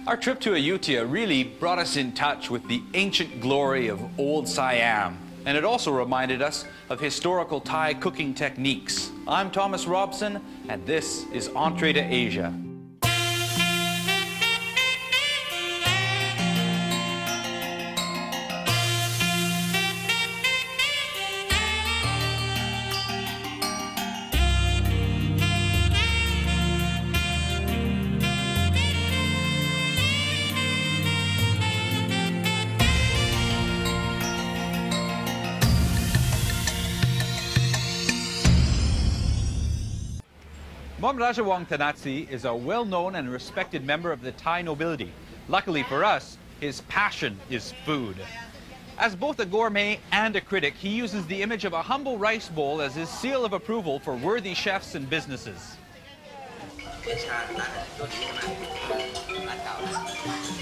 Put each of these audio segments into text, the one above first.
Our trip to Ayutthaya really brought us in touch with the ancient glory of old Siam, and it also reminded us of historical Thai cooking techniques. I'm Thomas Robson, and this is Entree to Asia. Mom Rajawang Thanatsi is a well-known and respected member of the Thai nobility. Luckily for us, his passion is food. As both a gourmet and a critic, he uses the image of a humble rice bowl as his seal of approval for worthy chefs and businesses.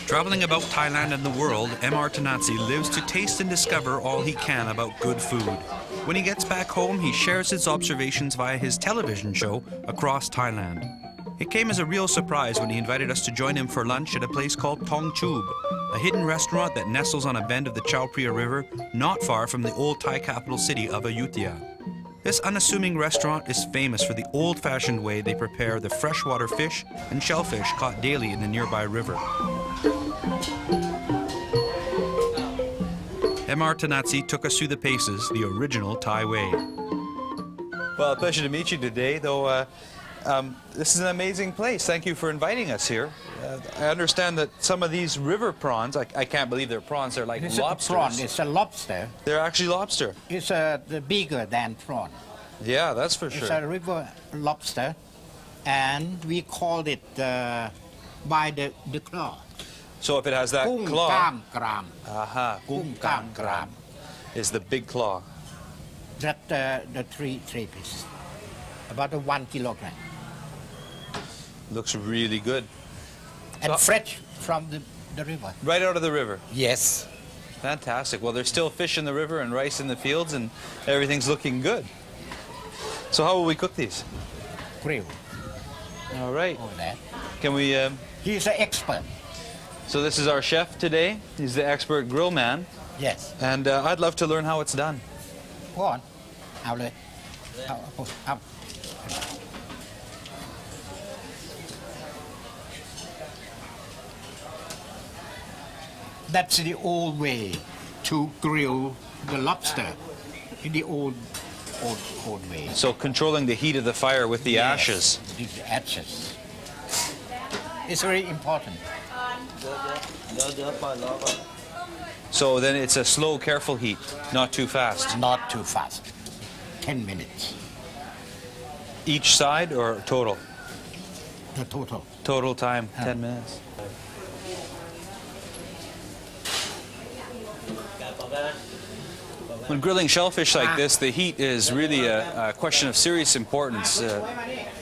Traveling about Thailand and the world, Mr. Thanatsi lives to taste and discover all he can about good food. When he gets back home, he shares his observations via his television show across Thailand. It came as a real surprise when he invited us to join him for lunch at a place called Thong Chub, a hidden restaurant that nestles on a bend of the Chao Phraya River, not far from the old Thai capital city of Ayutthaya. This unassuming restaurant is famous for the old-fashioned way they prepare the freshwater fish and shellfish caught daily in the nearby river. Mr. Thanatsi took us through the paces, the original Thai way. Well, a pleasure to meet you today, though this is an amazing place. Thank you for inviting us here. I understand that some of these river prawns, I can't believe they're prawns, they're like lobsters. It's a prawn, it's a lobster. They're actually lobster. It's bigger than prawn. Yeah, that's for sure. It's a river lobster, and we call it by the claw. So if it has that claw... Kam gram. Aha, gung kam gram is the big claw. That the three pieces, about 1 kilogram. Looks really good. And fresh from the river. Right out of the river? Yes. Fantastic. Well, there's still fish in the river and rice in the fields, and everything's looking good. So how will we cook these? Grill. All right. All that. Can we... He's an expert. So this is our chef today. He's the expert grill man. Yes. And I'd love to learn how it's done. Go on. Outlet. Out. That's the old way to grill the lobster, in the old way. So controlling the heat of the fire with the ashes. The ashes. It's very important. So then it's a slow, careful heat, not too fast. Not too fast. 10 minutes. Each side or total? The total. Total time, 10 minutes. When grilling shellfish like this, the heat is really a question of serious importance.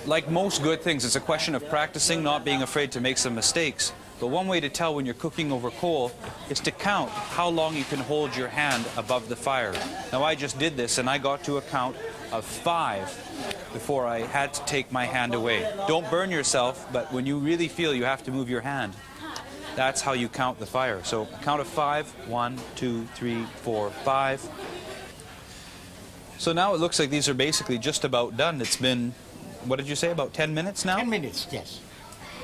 Like most good things, it's a question of practicing, not being afraid to make some mistakes. But one way to tell when you're cooking over coal is to count how long you can hold your hand above the fire. Now, I just did this, and I got to a count of 5 before I had to take my hand away. Don't burn yourself, but when you really feel you have to move your hand, that's how you count the fire. So count of 5, 1, 2, 3, 4, 5. So now it looks like these are basically just about done. It's been, what did you say, about 10 minutes now? 10 minutes, yes.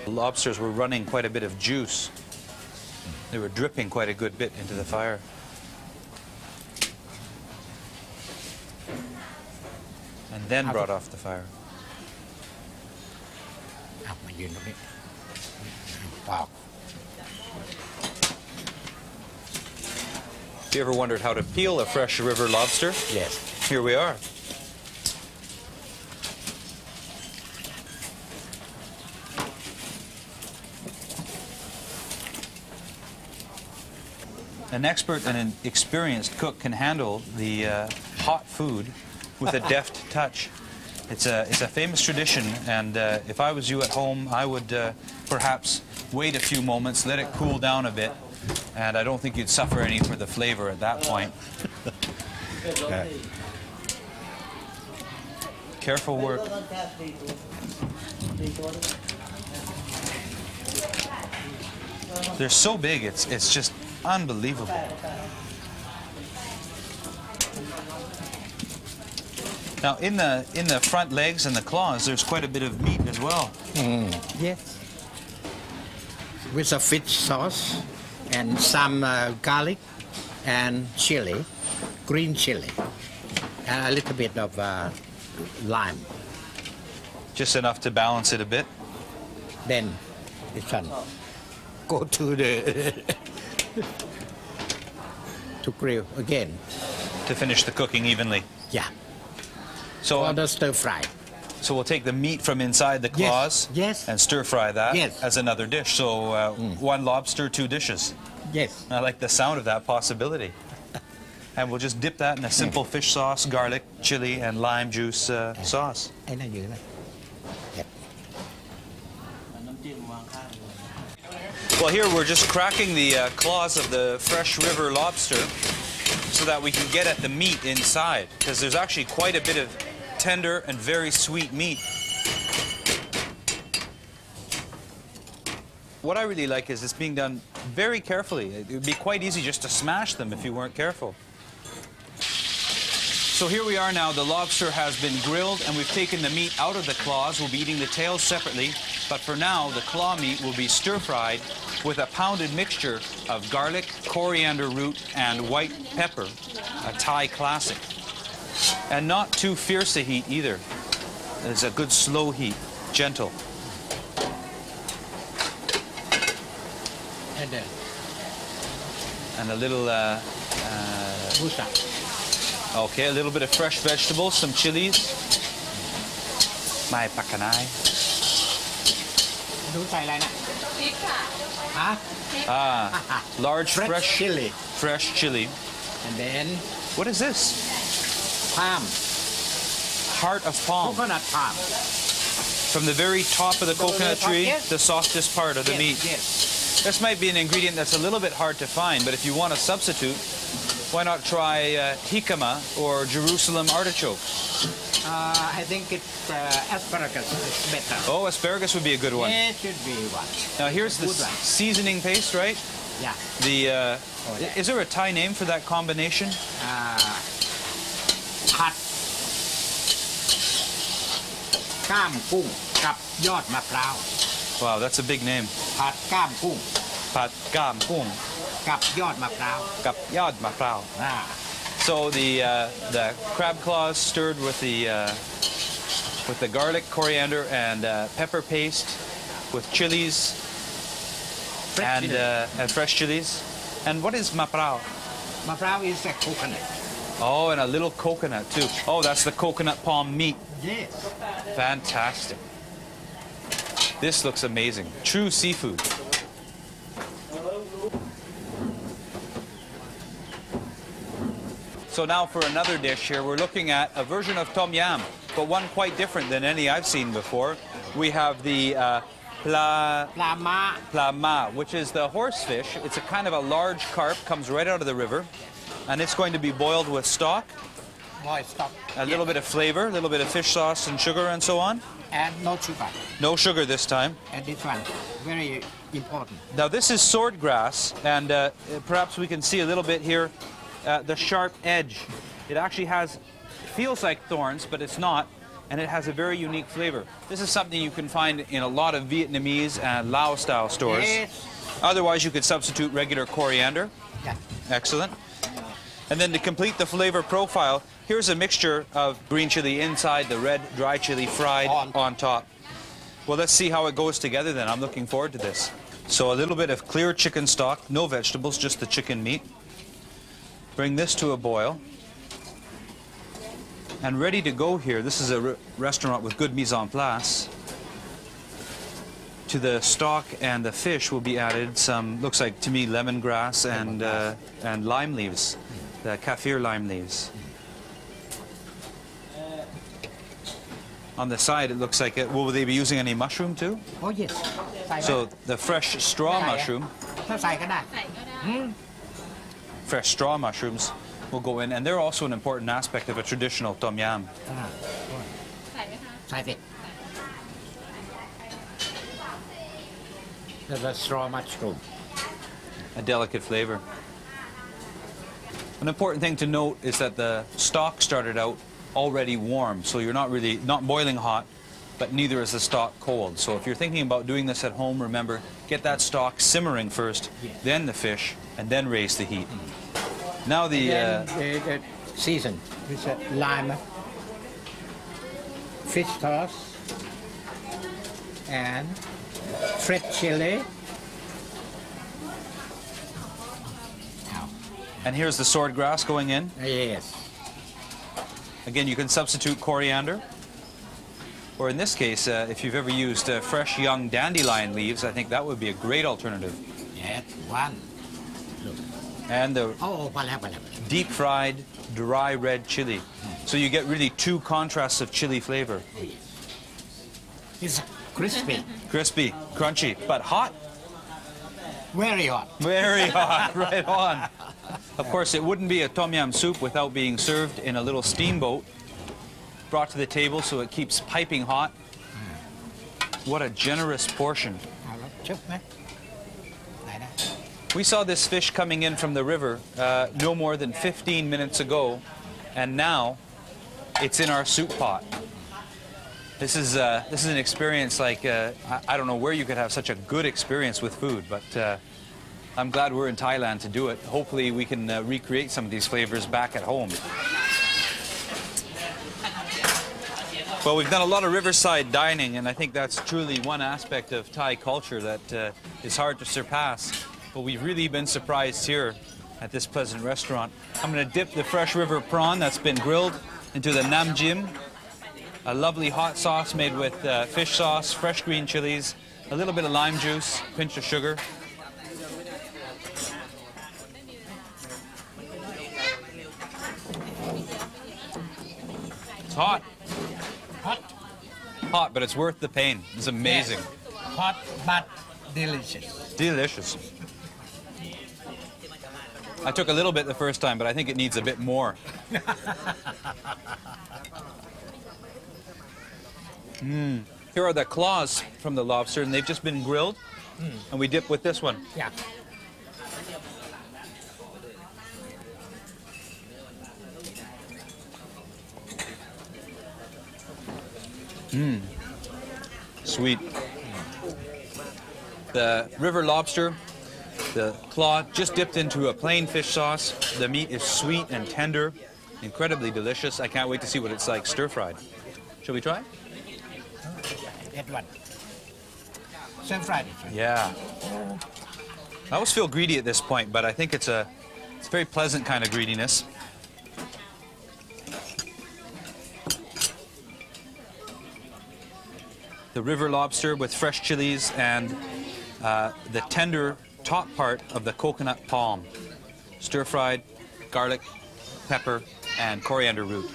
The lobsters were running quite a bit of juice. They were dripping quite a good bit into the fire. And then brought off the fire. Wow. Have you ever wondered how to peel a fresh river lobster? Yes. Here we are. An expert and an experienced cook can handle the hot food with a deft touch. It's a famous tradition, and if I was you at home, I would perhaps wait a few moments, let it cool down a bit, and I don't think you'd suffer any for the flavor at that point. Careful work. They're so big, it's just unbelievable. Now, in the front legs and the claws, there's quite a bit of meat as well. Yes. With a fish sauce and some garlic and chili, green chili, and a little bit of lime. Just enough to balance it a bit. Then it can go to the to grill again. To finish the cooking evenly. Yeah. So or the stir fry. So we'll take the meat from inside the claws yes. and stir fry that Yes. as another dish. So one lobster, 2 dishes. Yes. I like the sound of that possibility. And we'll just dip that in a simple fish sauce, garlic, chili, and lime juice sauce. Yep. Well, here we're just cracking the claws of the fresh river lobster so that we can get at the meat inside, because there's actually quite a bit of tender and very sweet meat. What I really like is it's being done very carefully. It would be quite easy just to smash them if you weren't careful. So here we are now. The lobster has been grilled and we've taken the meat out of the claws. We'll be eating the tails separately, but for now the claw meat will be stir-fried with a pounded mixture of garlic, coriander root, and white pepper, a Thai classic. And not too fierce a heat either. It's a good slow heat, gentle. And a little, okay, a little bit of fresh vegetables, some chilies. My pakanai. Large fresh chili. Fresh chili. And then what is this? palm. Heart of palm. Coconut palm. From the very top of the coconut tree, yes. the softest part of the meat. Yes. This might be an ingredient that's a little bit hard to find, but if you want a substitute, why not try jicama or Jerusalem artichoke? I think it's asparagus is better. Oh, asparagus would be a good one. It should be one. Now here's the seasoning paste, right? Yeah. The is there a Thai name for that combination? Pat ก้ามกุ้งกับยอดมะพร้าว Wow, that's a big name. ผัดก้ามกุ้ง Pat gam kung กับยอดมะพร้าว kap yad ma prao. So the crab claws stirred with the garlic, coriander, and pepper paste, with chilies and fresh chilies. And what is ma prao? มะพร้าว is a coconut. Oh, and a little coconut too. Oh, that's the coconut palm meat. Yes. Fantastic. This looks amazing. True seafood. So now for another dish here, we're looking at a version of tom yam, but one quite different than any I've seen before. We have the pla ma, which is the horsefish. It's a kind of a large carp, comes right out of the river, and it's going to be boiled with stock. A little bit of flavor, a little bit of fish sauce and sugar and so on. And no sugar. No sugar this time. And this one, very important. Now this is swordgrass, and perhaps we can see a little bit here the sharp edge. It actually feels like thorns, but it's not, and it has a very unique flavor. This is something you can find in a lot of Vietnamese and Lao style stores. Yes. Otherwise you could substitute regular coriander. Yeah. Excellent. And then to complete the flavor profile, here's a mixture of green chili inside, the red dry chili fried on top. Well, let's see how it goes together then. I'm looking forward to this. So a little bit of clear chicken stock, no vegetables, just the chicken meat. Bring this to a boil. And ready to go here, this is a restaurant with good mise en place. To the stock and the fish will be added some, looks like to me, lemongrass and lime leaves, the kaffir lime leaves. On the side, it looks like will they be using any mushroom too? Oh, yes. So the fresh straw mushroom. Fresh straw mushrooms will go in, and they're also an important aspect of a traditional tom yam. There's a straw mushroom. a delicate flavor. An important thing to note is that the stock started out already warm, so you're not boiling hot, but neither is the stock cold. So if you're thinking about doing this at home, remember, get that stock simmering first, then the fish, and then raise the heat. Now the season with lime, fish sauce, and fresh chili. And here's the swordgrass going in. Yes. Again, you can substitute coriander. Or in this case, if you've ever used fresh young dandelion leaves, I think that would be a great alternative. Yes, one. Look. And the deep-fried, dry red chili. So you get really two contrasts of chili flavor. It's crispy. Crispy, crunchy, but hot. Very hot. Very hot, right on. Of course, it wouldn't be a tom yum soup without being served in a little steamboat, brought to the table so it keeps piping hot. What a generous portion. We saw this fish coming in from the river no more than 15 minutes ago, and now it's in our soup pot. This is an experience like, I don't know where you could have such a good experience with food, but I'm glad we're in Thailand to do it. Hopefully we can recreate some of these flavors back at home. Well, we've done a lot of riverside dining, and I think that's truly one aspect of Thai culture that is hard to surpass. But we've really been surprised here at this pleasant restaurant. I'm going to dip the fresh river prawn that's been grilled into the nam jim, a lovely hot sauce made with fish sauce, fresh green chilies, a little bit of lime juice, pinch of sugar. It's hot. Hot. Hot, but it's worth the pain. It's amazing. Yes. Hot but delicious. Delicious. I took a little bit the first time, but I think it needs a bit more. Here are the claws from the lobster, and they've just been grilled, and we dip with this one. Yeah. Sweet. The river lobster, the claw just dipped into a plain fish sauce. The meat is sweet and tender, incredibly delicious. I can't wait to see what it's like stir-fried. Shall we try? Get one. Stir-fried. Yeah. I always feel greedy at this point, but I think it's a very pleasant kind of greediness. The river lobster with fresh chilies and the tender top part of the coconut palm. Stir-fried, garlic, pepper, and coriander root.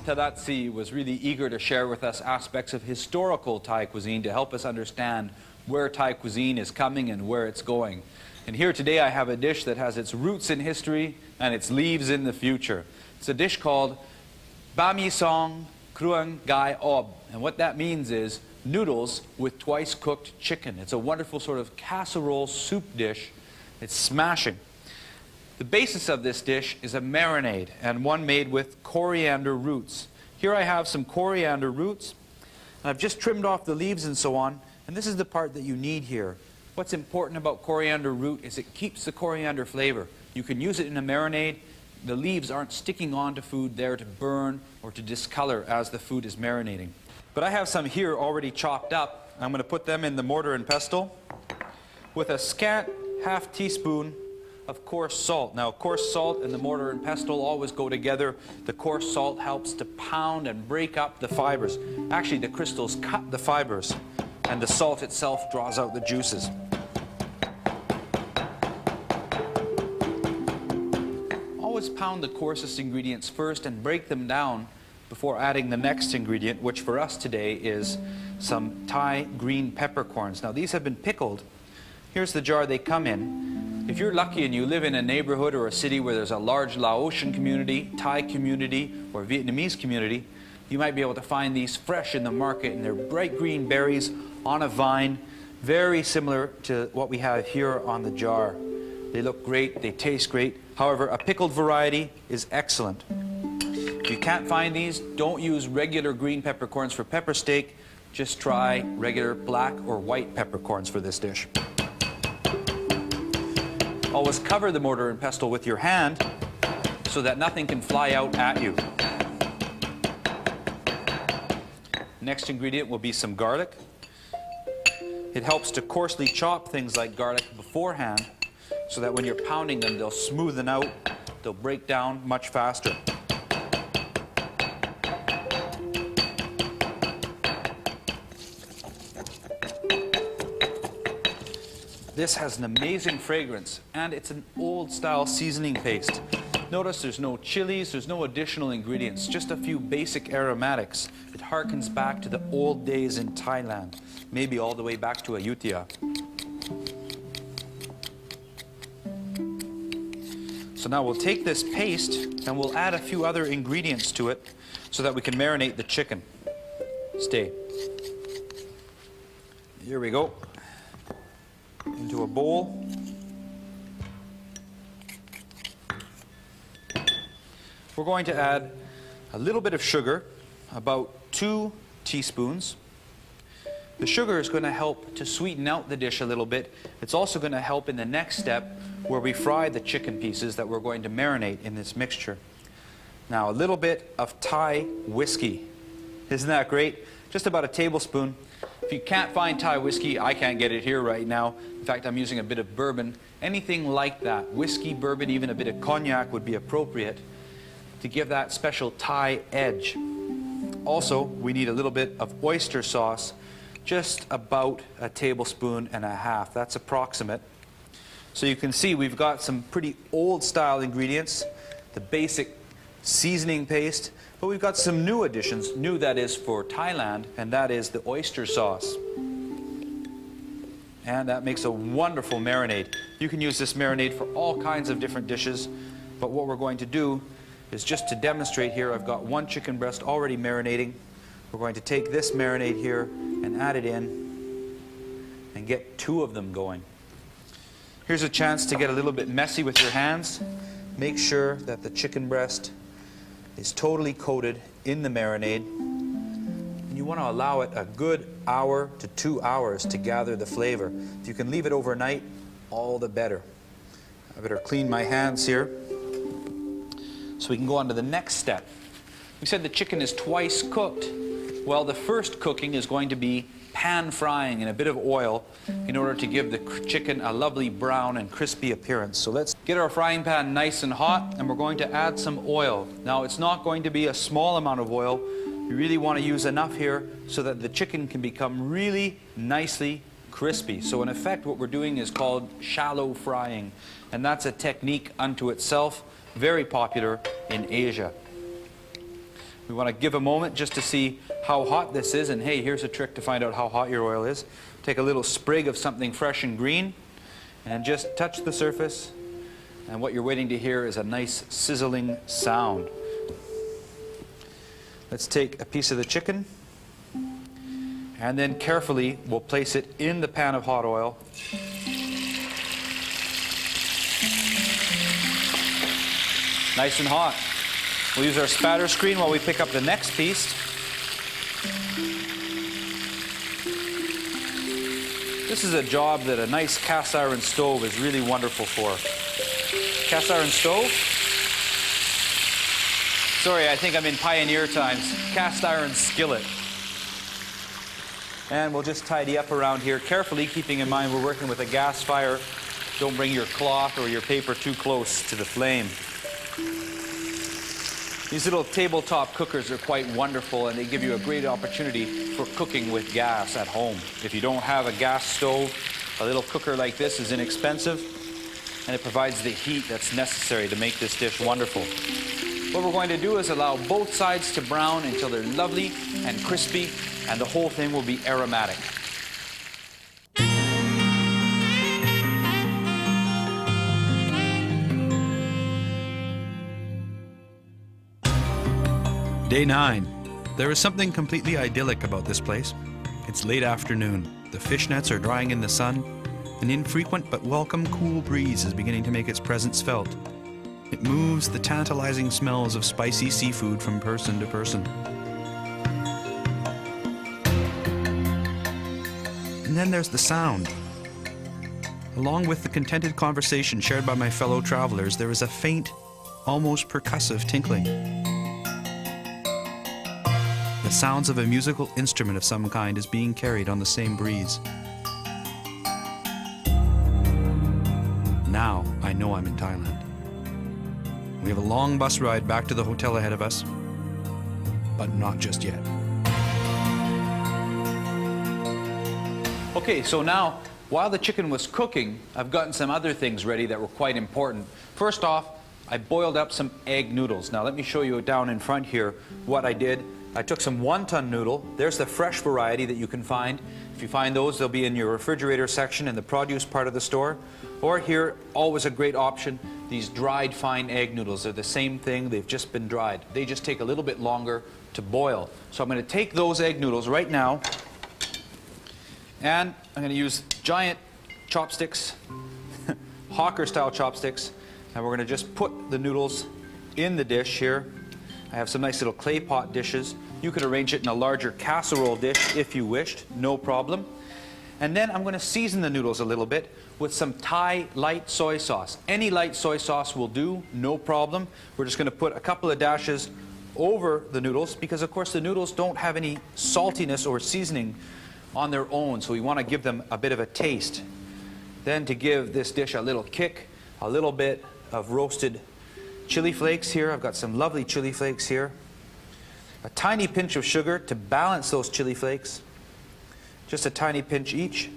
Tadatsi was really eager to share with us aspects of historical Thai cuisine to help us understand where Thai cuisine is coming and where it's going. And here today I have a dish that has its roots in history and its leaves in the future. It's a dish called Bami Song Kruang Gai Ob. And what that means is noodles with twice cooked chicken. It's a wonderful sort of casserole soup dish. It's smashing. The basis of this dish is a marinade, and one made with coriander roots. Here I have some coriander roots, and I've just trimmed off the leaves and so on, and this is the part that you need here. What's important about coriander root is it keeps the coriander flavor. You can use it in a marinade. The leaves aren't sticking onto food there to burn or to discolor as the food is marinating. But I have some here already chopped up. I'm going to put them in the mortar and pestle with a scant half teaspoon of coarse salt. Now, coarse salt and the mortar and pestle always go together. The coarse salt helps to pound and break up the fibers. Actually, the crystals cut the fibers, and the salt itself draws out the juices. Always pound the coarsest ingredients first and break them down before adding the next ingredient, which for us today is some Thai green peppercorns. Now these have been pickled. Here's the jar they come in. If you're lucky and you live in a neighborhood or a city where there's a large Laotian community, Thai community, or Vietnamese community, you might be able to find these fresh in the market, and they're bright green berries on a vine, very similar to what we have here on the jar. They look great, they taste great. However, a pickled variety is excellent. If you can't find these, don't use regular green peppercorns for pepper steak. Just try regular black or white peppercorns for this dish. Always cover the mortar and pestle with your hand so that nothing can fly out at you. Next ingredient will be some garlic. It helps to coarsely chop things like garlic beforehand so that when you're pounding them, they'll smoothen out, they'll break down much faster. This has an amazing fragrance, and it's an old-style seasoning paste. Notice there's no chilies, there's no additional ingredients, just a few basic aromatics. It harkens back to the old days in Thailand, maybe all the way back to Ayutthaya. So now we'll take this paste and we'll add a few other ingredients to it so that we can marinate the chicken. Stay. Here we go. Into a bowl. We're going to add a little bit of sugar, about 2 teaspoons. The sugar is going to help to sweeten out the dish a little bit. It's also going to help in the next step where we fry the chicken pieces that we're going to marinate in this mixture. Now a little bit of Thai whiskey. Isn't that great? Just about a tablespoon. If you can't find Thai whiskey, I can't get it here right now. In fact, I'm using a bit of bourbon. Anything like that, whiskey, bourbon, even a bit of cognac would be appropriate to give that special Thai edge. Also, we need a little bit of oyster sauce, just about a tablespoon and a half. That's approximate. So you can see we've got some pretty old style ingredients, the basic seasoning paste, but we've got some new additions, new that is for Thailand, and that is the oyster sauce. And that makes a wonderful marinade. You can use this marinade for all kinds of different dishes, but what we're going to do is just to demonstrate here, I've got 1 chicken breast already marinating. We're going to take this marinade here and add it in and get 2 of them going. Here's a chance to get a little bit messy with your hands. Make sure that the chicken breast is totally coated in the marinade. And you want to allow it a good hour to 2 hours to gather the flavor. If you can leave it overnight, all the better. I better clean my hands here so we can go on to the next step. We said the chicken is twice cooked. Well, the first cooking is going to be pan frying in a bit of oil in order to give the chicken a lovely brown and crispy appearance. So let's get our frying pan nice and hot, and we're going to add some oil. Now, it's not going to be a small amount of oil. You really want to use enough here so that the chicken can become really nicely crispy. So in effect, what we're doing is called shallow frying, and that's a technique unto itself, very popular in Asia. We want to give a moment just to see how hot this is, and hey, here's a trick to find out how hot your oil is. Take a little sprig of something fresh and green and just touch the surface, and what you're waiting to hear is a nice sizzling sound. Let's take a piece of the chicken and then carefully we'll place it in the pan of hot oil. Nice and hot. We'll use our spatter screen while we pick up the next piece. This is a job that a nice cast iron stove is really wonderful for. Cast iron stove? Sorry, I think I'm in pioneer times. Cast iron skillet. And we'll just tidy up around here carefully, keeping in mind we're working with a gas fire. Don't bring your cloth or your paper too close to the flame. These little tabletop cookers are quite wonderful, and they give you a great opportunity for cooking with gas at home. If you don't have a gas stove, a little cooker like this is inexpensive, and it provides the heat that's necessary to make this dish wonderful. What we're going to do is allow both sides to brown until they're lovely and crispy, and the whole thing will be aromatic. Day 9. There is something completely idyllic about this place. It's late afternoon. The fish nets are drying in the sun. An infrequent but welcome cool breeze is beginning to make its presence felt. It moves the tantalizing smells of spicy seafood from person to person. And then there's the sound. Along with the contented conversation shared by my fellow travelers, there is a faint, almost percussive tinkling. The sounds of a musical instrument of some kind is being carried on the same breeze. Now I know I'm in Thailand. We have a long bus ride back to the hotel ahead of us, but not just yet. Okay, so now, while the chicken was cooking, I've gotten some other things ready that were quite important. First off, I boiled up some egg noodles. Now let me show you down in front here what I did. I took some wonton noodle. There's the fresh variety that you can find. If you find those, they'll be in your refrigerator section in the produce part of the store. Or here, always a great option, these dried fine egg noodles. They're the same thing, they've just been dried. They just take a little bit longer to boil. So I'm going to take those egg noodles right now, and I'm going to use giant chopsticks, hawker style chopsticks, and we're going to just put the noodles in the dish here. I have some nice little clay pot dishes. You could arrange it in a larger casserole dish if you wished, no problem. And then I'm going to season the noodles a little bit with some Thai light soy sauce. Any light soy sauce will do, no problem. We're just going to put a couple of dashes over the noodles because, of course, the noodles don't have any saltiness or seasoning on their own, so we want to give them a bit of a taste. Then, to give this dish a little kick, a little bit of roasted chili flakes here. I've got some lovely chili flakes here. A tiny pinch of sugar to balance those chili flakes. Just a tiny pinch each.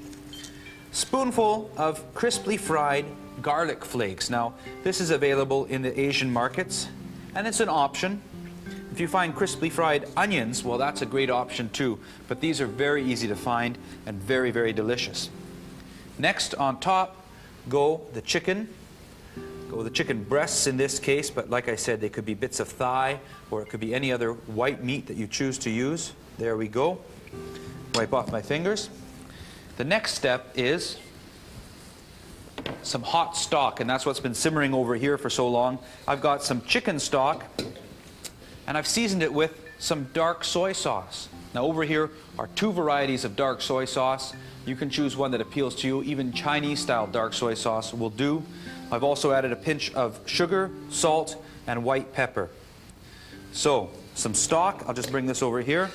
Spoonful of crisply fried garlic flakes. Now, this is available in the Asian markets, and it's an option. If you find crisply fried onions, well, that's a great option too. But these are very easy to find and very, very delicious. Next, on top, go the chicken. Go the chicken breasts in this case, but like I said, they could be bits of thigh, or it could be any other white meat that you choose to use. There we go. Wipe off my fingers. The next step is some hot stock, and that's what's been simmering over here for so long. I've got some chicken stock, and I've seasoned it with some dark soy sauce. Now over here are 2 varieties of dark soy sauce. You can choose one that appeals to you. Even Chinese-style dark soy sauce will do. I've also added a pinch of sugar, salt, and white pepper. So, some stock. I'll just bring this over here.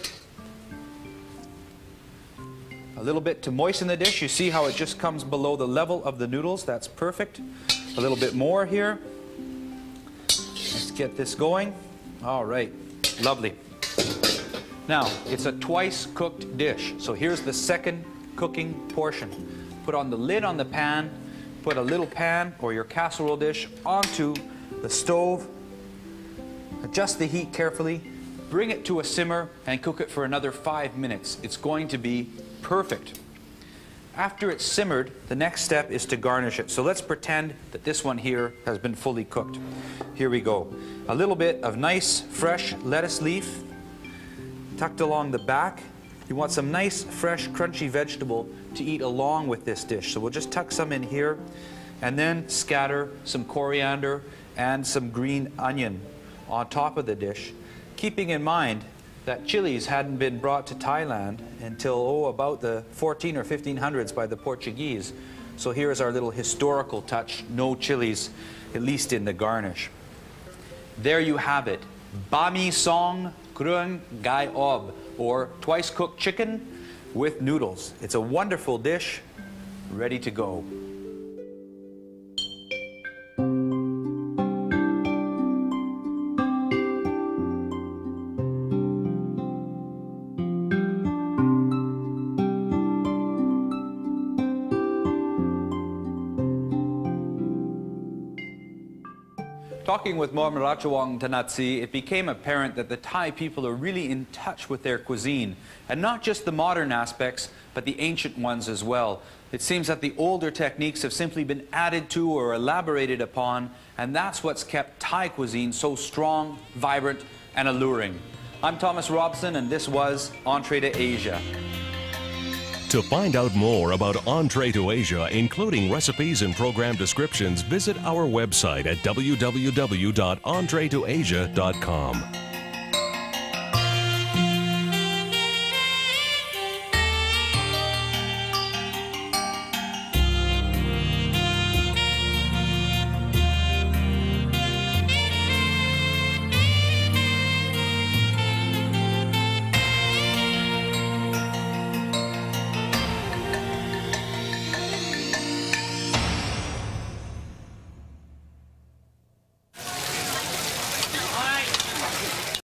A little bit to moisten the dish. You see how it just comes below the level of the noodles. That's perfect. A little bit more here. Let's get this going. All right. Lovely. Now, it's a twice cooked dish. So here's the second cooking portion. Put on the lid on the pan. Put a little pan or your casserole dish onto the stove. Adjust the heat carefully. Bring it to a simmer and cook it for another 5 minutes. It's going to be perfect. After it's simmered, the next step is to garnish it. So let's pretend that this one here has been fully cooked. Here we go. A little bit of nice, fresh lettuce leaf tucked along the back. You want some nice, fresh, crunchy vegetable to eat along with this dish. So we'll just tuck some in here and then scatter some coriander and some green onion on top of the dish, keeping in mind that chilies hadn't been brought to Thailand until, about the 14 or 1500s by the Portuguese. So here's our little historical touch, no chilies, at least in the garnish. There you have it, Bami Song Krung Gai Ob, or twice cooked chicken with noodles. It's a wonderful dish, ready to go. Talking with Mormarachawang Tanatsi, it became apparent that the Thai people are really in touch with their cuisine, and not just the modern aspects, but the ancient ones as well. It seems that the older techniques have simply been added to or elaborated upon, and that's what's kept Thai cuisine so strong, vibrant, and alluring. I'm Thomas Robson, and this was Entree to Asia. To find out more about Entree to Asia, including recipes and program descriptions, visit our website at www.entreetoasia.com.